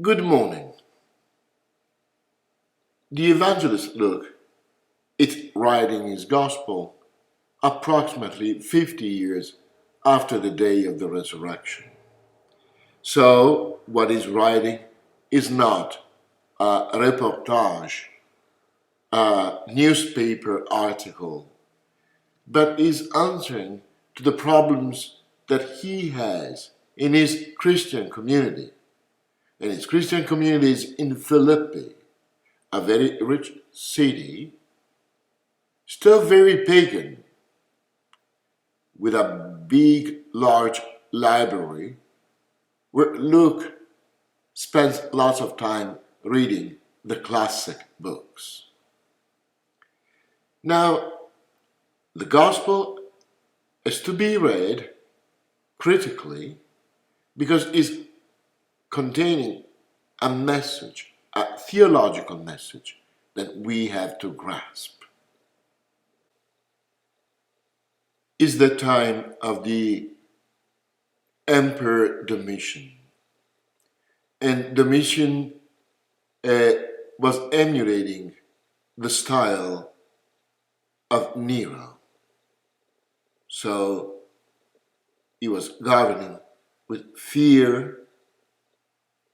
Good morning. The evangelist Luke is writing his gospel approximately 50 years after the day of the resurrection. So, what he's writing is not a reportage, a newspaper article, but is answering to the problems that he has in his Christian community. And his Christian community is in Philippi, a very rich city, still very pagan, with a big, large library where Luke spends lots of time reading the classic books. Now, the gospel is to be read critically because it's containing a message, a theological message that we have to grasp. Is the time of the Emperor Domitian. And Domitian was emulating the style of Nero. So he was governing with fear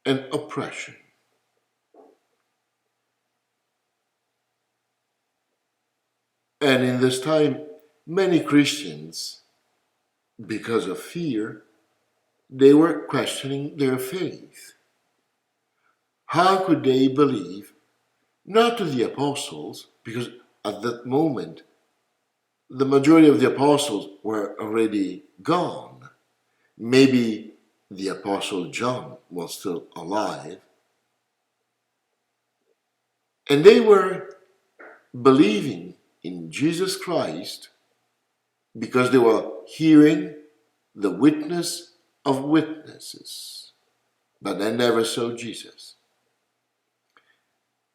and oppression. And in this time, many Christians, because of fear, they were questioning their faith. How could they believe not to the apostles, because at that moment the majority of the apostles were already gone. Maybe the apostle John was still alive. And they were believing in Jesus Christ because they were hearing the witness of witnesses, but they never saw Jesus.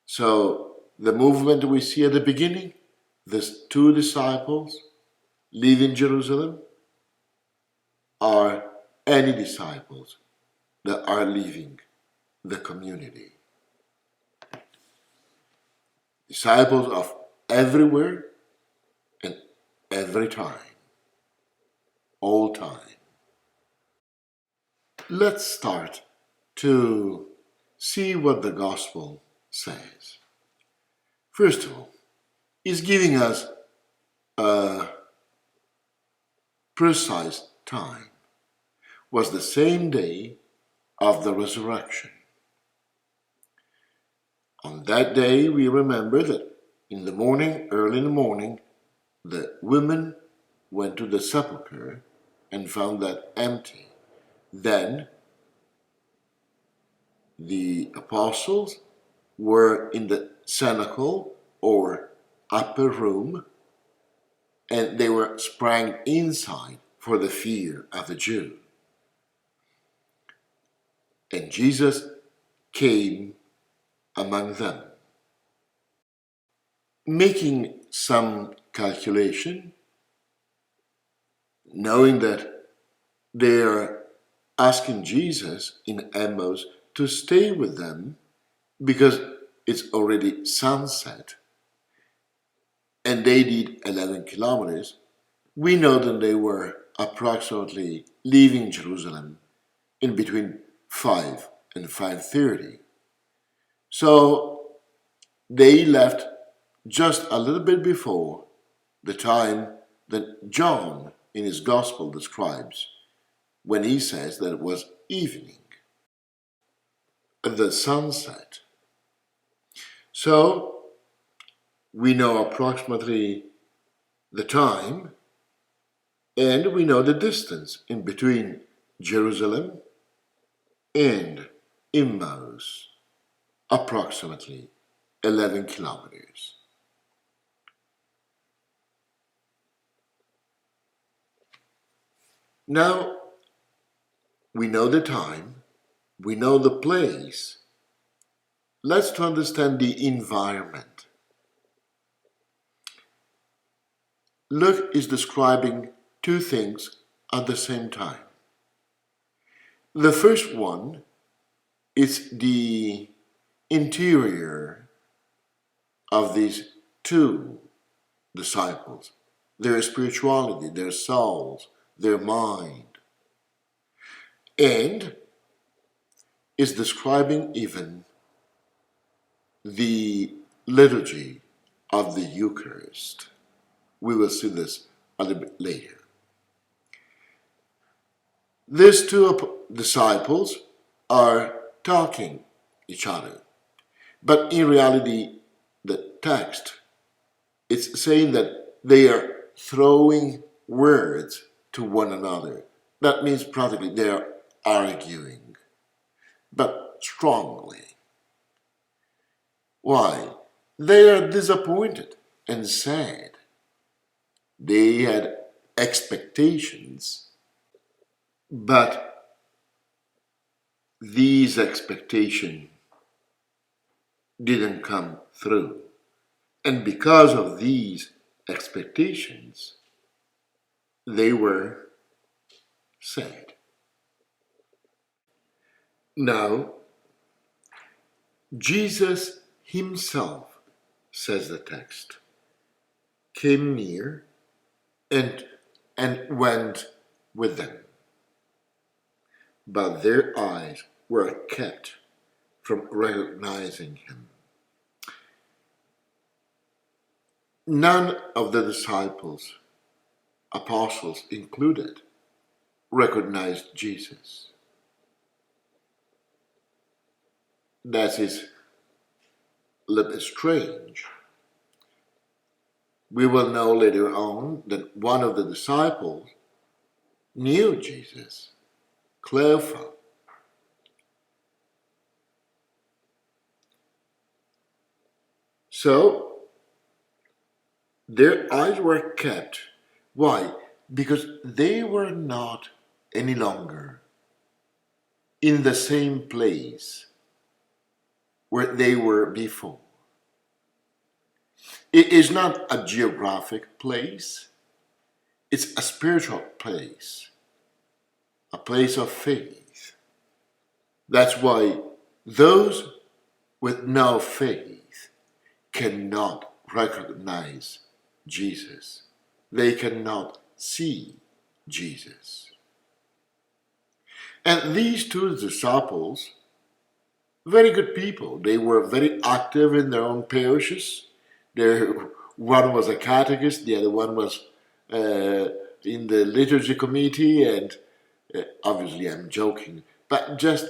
So the movement we see at the beginning, these two disciples leaving Jerusalem, are any disciples that are leaving the community. Disciples of everywhere and every time, all time. Let's start to see what the gospel says. First of all, it's giving us a precise time. Was the same day of the resurrection. On that day, we remember that in the morning, early in the morning, the women went to the sepulchre and found that empty. Then the apostles were in the cenacle or upper room, and they were sprang inside for the fear of the Jew. And Jesus came among them. Making some calculation, knowing that they are asking Jesus in Emmaus to stay with them because it's already sunset and they did 11 kilometers, we know that they were approximately leaving Jerusalem in between 5 and 5:30. So they left just a little bit before the time that John in his gospel describes when he says that it was evening, the sunset. So we know approximately the time and we know the distance in between Jerusalem and Emmaus, approximately 11 kilometers. Now, we know the time, we know the place. Let's try to understand the environment. Luke is describing two things at the same time. The first one It's the interior of these two disciples, their spirituality, their souls, their mind, and is describing even the liturgy of the Eucharist. We will see this a little bit later. These two disciples are talking each other, but in reality, the text is saying that they are throwing words to one another. That means practically they are arguing, but strongly. Why? They are disappointed and sad. They had expectations, but these expectations didn't come through. And because of these expectations, they were sad. Now, Jesus himself, says the text, came near and, and went with them. But their eyes were kept from recognizing him. None of the disciples, apostles included, recognized Jesus. That is a little bit strange. We will know later on that one of the disciples knew Jesus, Cleophas. So their eyes were kept. Why? Because they were not any longer in the same place where they were before. It is not a geographic place, it's a spiritual place, a place of faith. That's why those with no faith cannot recognize Jesus. They cannot see Jesus. And these two disciples, very good people, they were very active in their own parishes. One was a catechist, the other one was in the liturgy committee, and obviously I'm joking, but just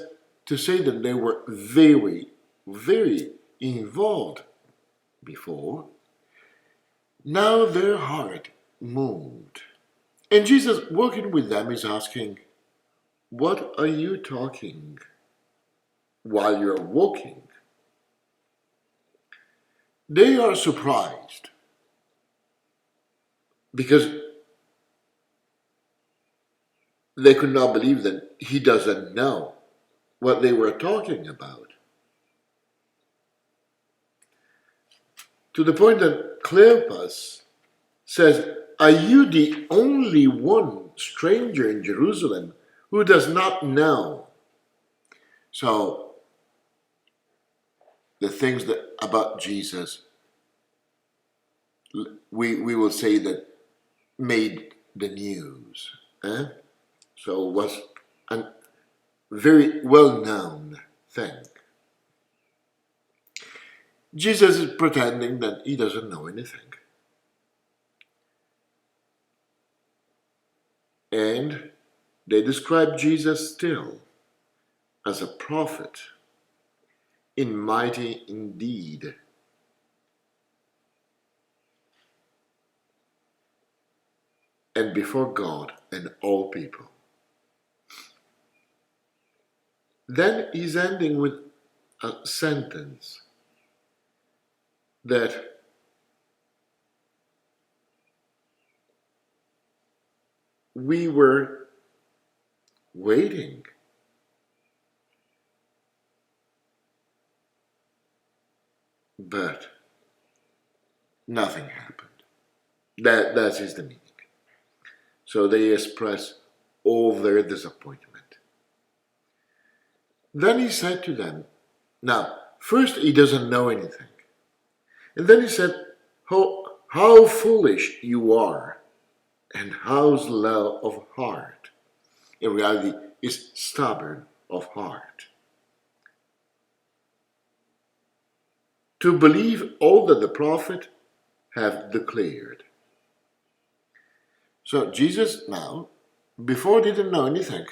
to say that they were very, very involved before, now their heart moved. And Jesus, walking with them, is asking, what are you talking while you're walking? They are surprised because they could not believe that he doesn't know what they were talking about. To the point that Cleopas says, are you the only one stranger in Jerusalem who does not know? So, the things that about Jesus, we will say that made the news. So it was a very well-known thing. Jesus is pretending that he doesn't know anything. And they describe Jesus still as a prophet in mighty indeed. And before God and all people. Then he's ending with a sentence that we were waiting, but nothing happened. That is the meaning. So they express all their disappointment. Then he said to them, now, first he doesn't know anything. And then he said, how foolish you are, and how slow of heart. In reality, is stubborn of heart. To believe all that the prophet have declared. So Jesus now, before didn't know anything,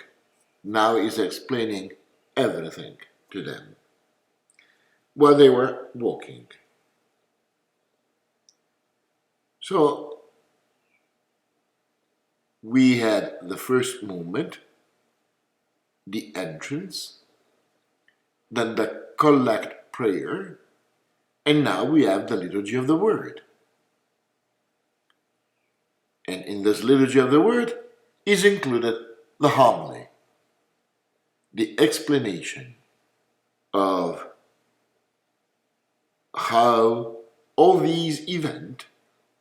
now is explaining everything to them while they were walking. So we had the first movement, the entrance, then the collect prayer, and now we have the liturgy of the word. And in this liturgy of the word is included the homily, the explanation of how all these events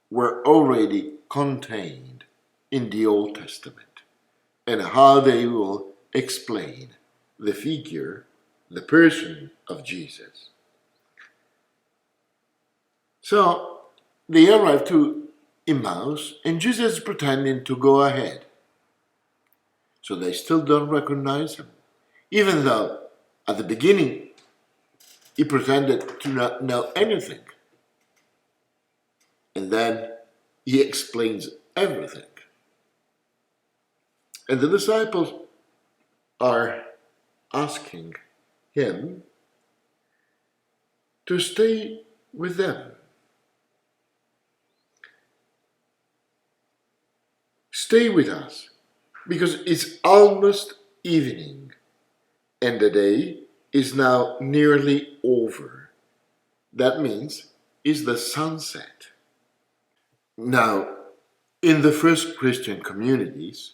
were already contained in the Old Testament and how they will explain the figure, the person of Jesus. So they arrived to Emmaus and Jesus is pretending to go ahead. So they still don't recognize him, even though at the beginning he pretended to not know anything. And then he explains everything. And the disciples are asking him to stay with them. Stay with us, because it's almost evening and the day is now nearly over. That means it's the sunset. Now, in the first Christian communities,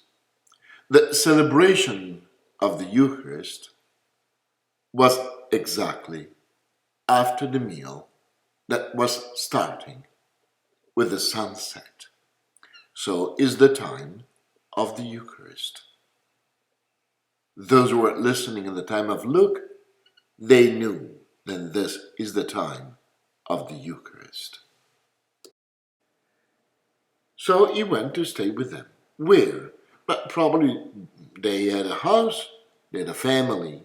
the celebration of the Eucharist was exactly after the meal that was starting with the sunset. So is the time of the Eucharist. Those who were listening in the time of Luke, they knew that this is the time of the Eucharist. So he went to stay with them. Where? But probably they had a house, they had a family.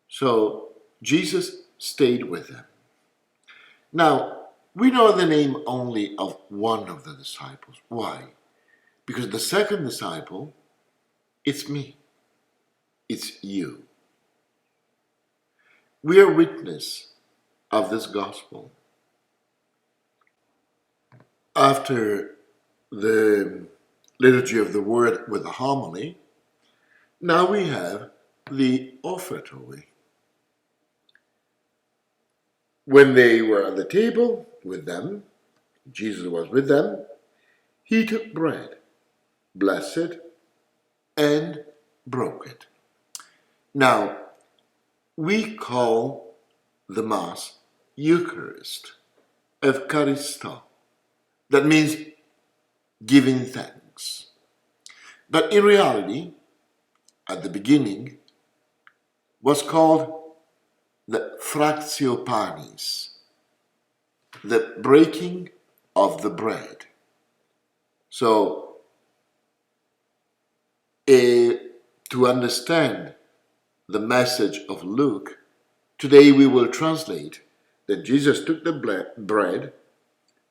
So Jesus stayed with them. Now, we know the name only of one of the disciples. Why? Because the second disciple, it's me. It's you. We are witness of this gospel. After the liturgy of the word with the homily, now we have the offertory. When they were at the table with them, Jesus was with them, he took bread, blessed it, and broke it. Now, we call the Mass Eucharist, Eucharisto. That means giving thanks. But in reality, at the beginning, was called the Fractio Panis, the breaking of the bread. So, to understand the message of Luke, today we will translate that Jesus took the bread,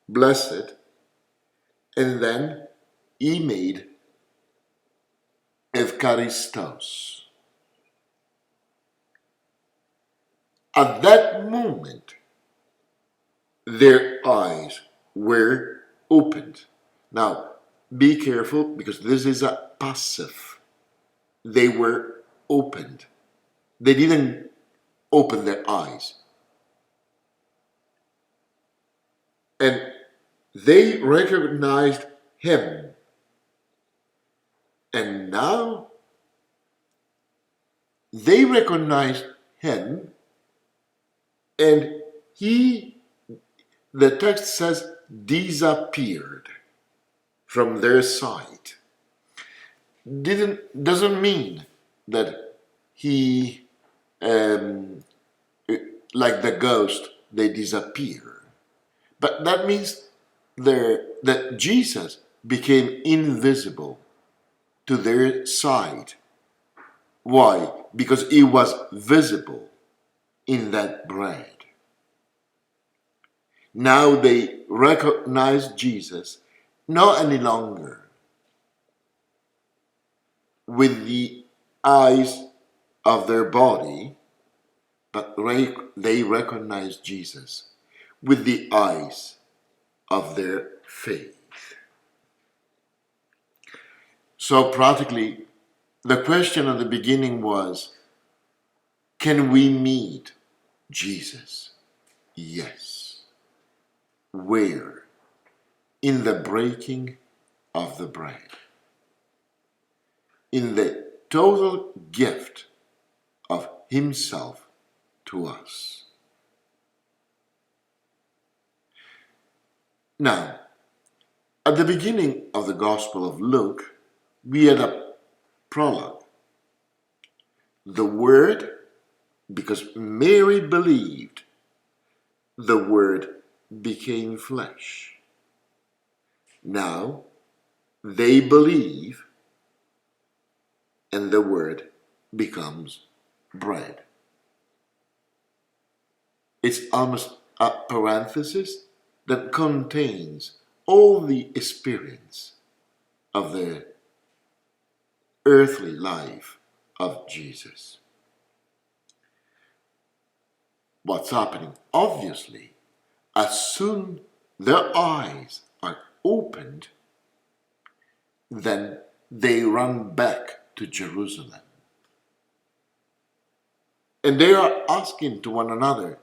blessed it, and then he made Eucharistos. At that moment, their eyes were opened. Now, be careful because this is a passive. They were opened. They didn't open their eyes. And they recognized him. And now they recognized him, and he, the text says, disappeared from their sight. Doesn't mean that he, um, like the ghost, they disappear. But that means that Jesus became invisible to their sight. Why? Because he was visible in that bread. Now they recognize Jesus not any longer with the eyes of their body, but they recognize Jesus with the eyes of their faith. So practically, the question at the beginning was, can we meet Jesus? Yes. Where? In the breaking of the bread. In the total gift of himself to us. Now, at the beginning of the Gospel of Luke, we had a prologue. The Word, because Mary believed, the Word became flesh. Now, they believe, and the Word becomes bread. It's almost a parenthesis that contains all the experience of the earthly life of Jesus. What's happening? Obviously, as soon their eyes are opened, then they run back to Jerusalem. And they are asking to one another,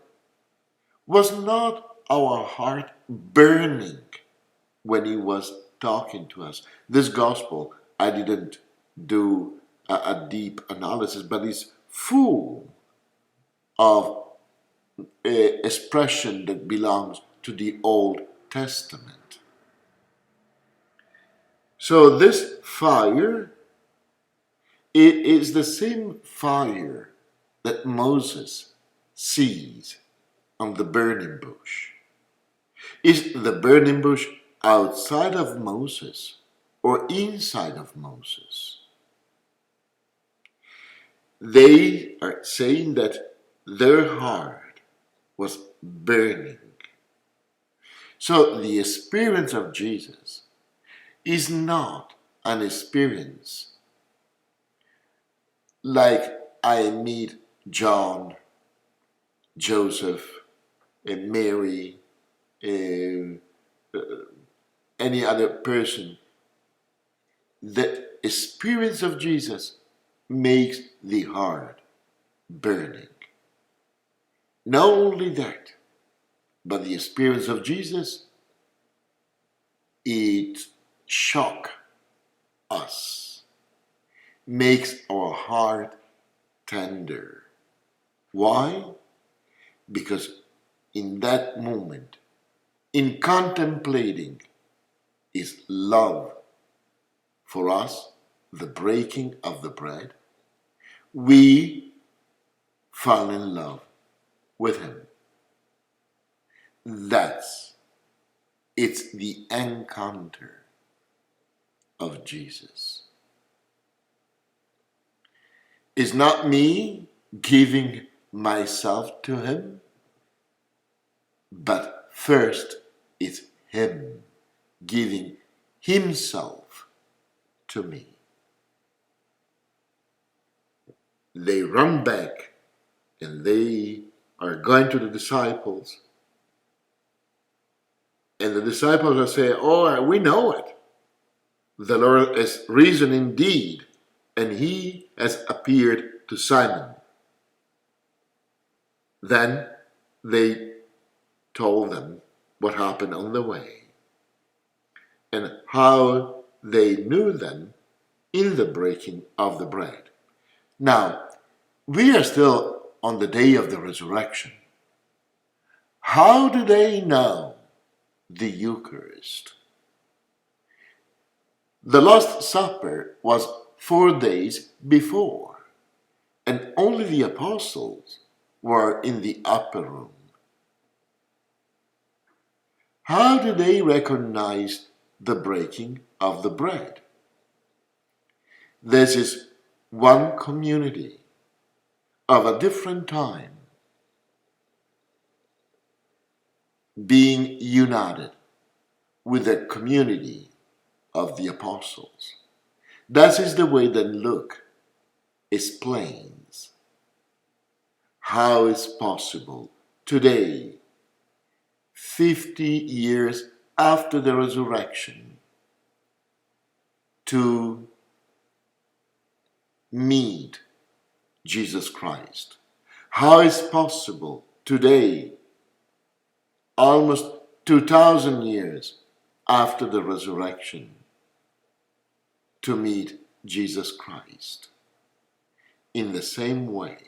was not our heart burning when he was talking to us? This gospel, I didn't do a deep analysis, but it's full of expression that belongs to the Old Testament. So this fire, it is the same fire that Moses sees on the burning bush. Is the burning bush outside of Moses or inside of Moses? They are saying that their heart was burning. So the experience of Jesus is not an experience like I meet John, Joseph, and Mary, any other person. The experience of Jesus makes the heart burning. Not only that, but the experience of Jesus, it shocks us, makes our heart tender. Why? Because in that moment, in contemplating his love for us, the breaking of the bread, we fall in love with him. It's the encounter of Jesus. It's not me giving myself to him, but first it's him giving himself to me. They run back and they are going to the disciples. And the disciples are saying, oh, we know it. The Lord has risen indeed, and he has appeared to Simon. Then they told them what happened on the way and how they knew them in the breaking of the bread. Now, we are still on the day of the resurrection. How do they know the Eucharist? The Last Supper was 4 days before, and only the apostles were in the upper room. How do they recognize the breaking of the bread? This is one community of a different time being united with the community of the apostles. That is the way that Luke explains how it's possible today, 50 years after the resurrection, to meet Jesus Christ. How is possible today, almost 2,000 years after the resurrection, to meet Jesus Christ in the same way?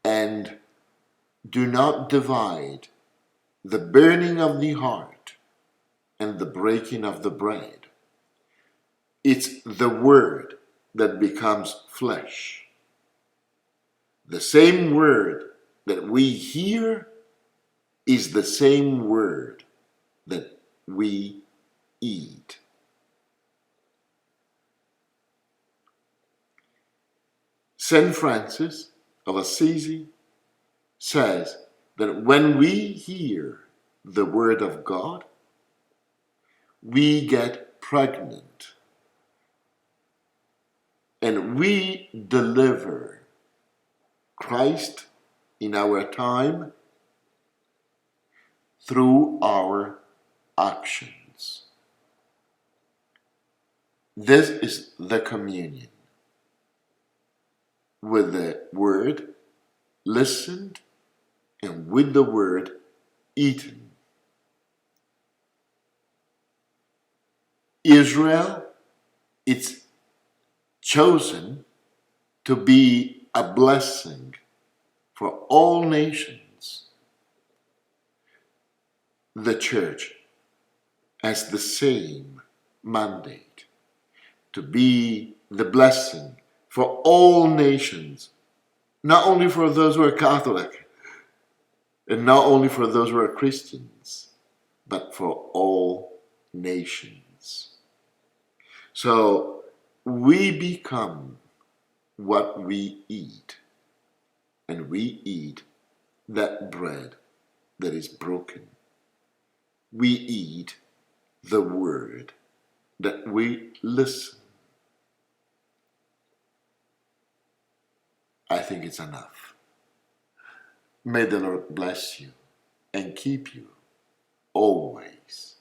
And do not divide the burning of the heart and the breaking of the bread. It's the word that becomes flesh. The same word that we hear is the same word that we eat. Saint Francis of Assisi says that when we hear the word of God, we get pregnant and we deliver Christ in our time through our actions. This is the communion with the word listened and with the word eaten. Israel, it's chosen to be a blessing for all nations. The church has the same mandate to be the blessing for all nations, not only for those who are Catholic and not only for those who are Christians, but for all nations. So we become what we eat, and we eat that bread that is broken. We eat the word that we listen. I think it's enough. May the Lord bless you and keep you always.